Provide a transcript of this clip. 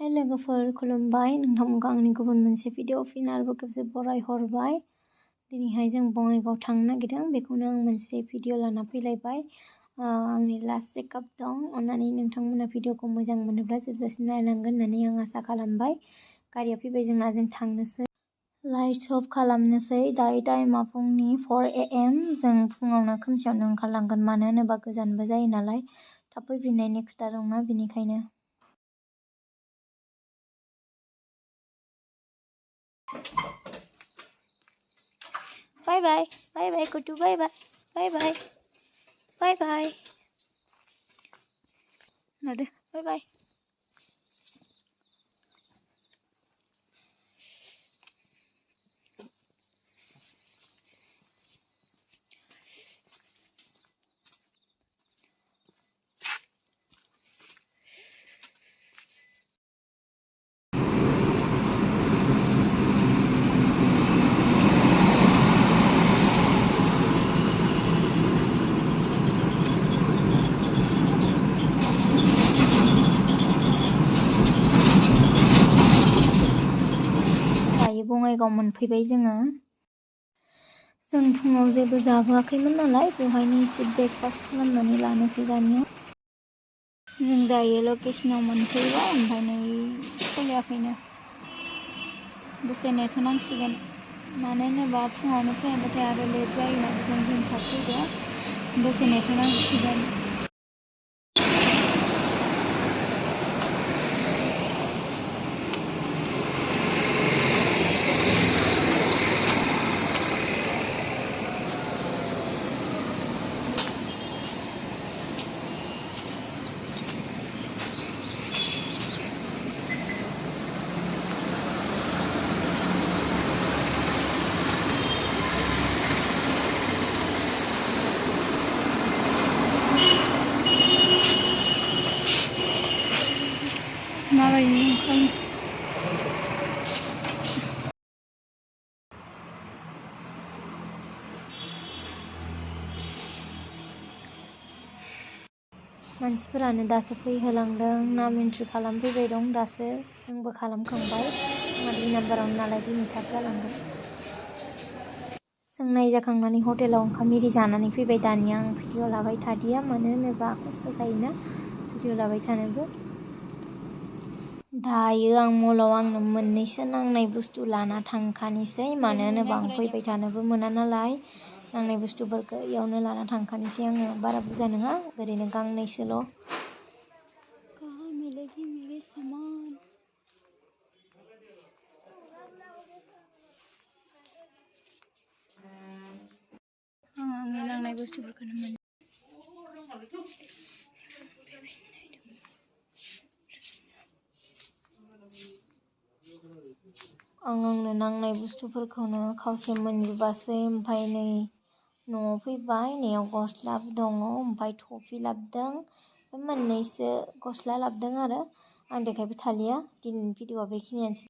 हे लोगोफोर खुलुमबाय नोंथांमोनखौ आंनि गुबुन मोनसे भिडिअ फिन आरोबाव खेबसे बरायहरबाय। दिनैहाय जों बङाइगाव थांनो नागिरदों, बेखौनो आं मोनसे भिडिअ लाना फैलायबाय। आंनि लास्ट चेकआप दं। अन्नानै नोंथांमोना भिडिअखौ मोजां मोनोब्ला जोबजासिम नायलांगोन होननानै आं आसा खालामबाय। गारिया फैबाय जोंना, जों थांनोसै। लाइट्स अफ खालामनोसै। दायो टाइमा फुंनि 4 AM। जों फुङावनो खोमसियावनो ओंखारलांगोन, मानो होनोबा गोजानबो जायो नालाय, थाब फैफिननायनि खोथा दंना, बेनिखायनो। बाय बाय बाय बाय कुटु, बाय बाय बाय बाय बाय बाय लादो, बाय बाय। दायो बङाइगाव मोनफैबाय जोङो। जों फुङाव जेबो जाबोआखैमोन नालाय, बेवहायनो एसे ब्रेकफास्ट खालामनानै लानोसै दानिया। जों दायो लकेसनाव मोनफैबाय, ओमफ्राय नै खुलियाखैनो। दसे नेथ'नांसिगोन, मानो होनोबा फुङावनो फैबाथाय आरो लेट जायोना, बेखायनो जों थाब फैदो। दसे नेथ'नांसिगोन। माबायदि ओंखारनो मानसिफोरानो दासो फैहोलांदों, नाम एन्ट्रि खालामफैबाय दं दासो। जोंबो खालामखांबाय। आंहा 2 नाम्बारावनो नालाय दिनै थाब जालांगोन। जों नायजाखांनानै हटेलाव ओंखाम इरि जानानै फैबाय। दानिया आं भिडिअ लाबाय थादिया, मानो होनोबा खस्थ' जायोना भिडिअ लाबाय थानोबो। दायो आं मलाव आंनो मोननैसो नांनाय बुस्थु लाना थांखानोसै, मानो होनोबा आं फैबाय थानोबो मोना नालाय। नांनाय बुस्थुफोरखौ इयावनो लाना थांखानोसै आङो। बारा बुरजा नङा, ओरैनो गांनैसोल'। कहाँ मिलेगी मेरे सामान? आंनि नांनाय बुस्थुफोरखौनो मोन। आंनो नांनाय बुस्थुफोरखौनो खावसे मोनजोबासै, ओमफ्राय नै न'आव फैबाय। नैयाव गस्ला दङ, ओमफ्राय टफि लाबोदों, मोननैसो गस्ला लाबोदों आरो। आं देखायबाय थालिया, दिनैनि भिडिअआ बेखिनियानोसै।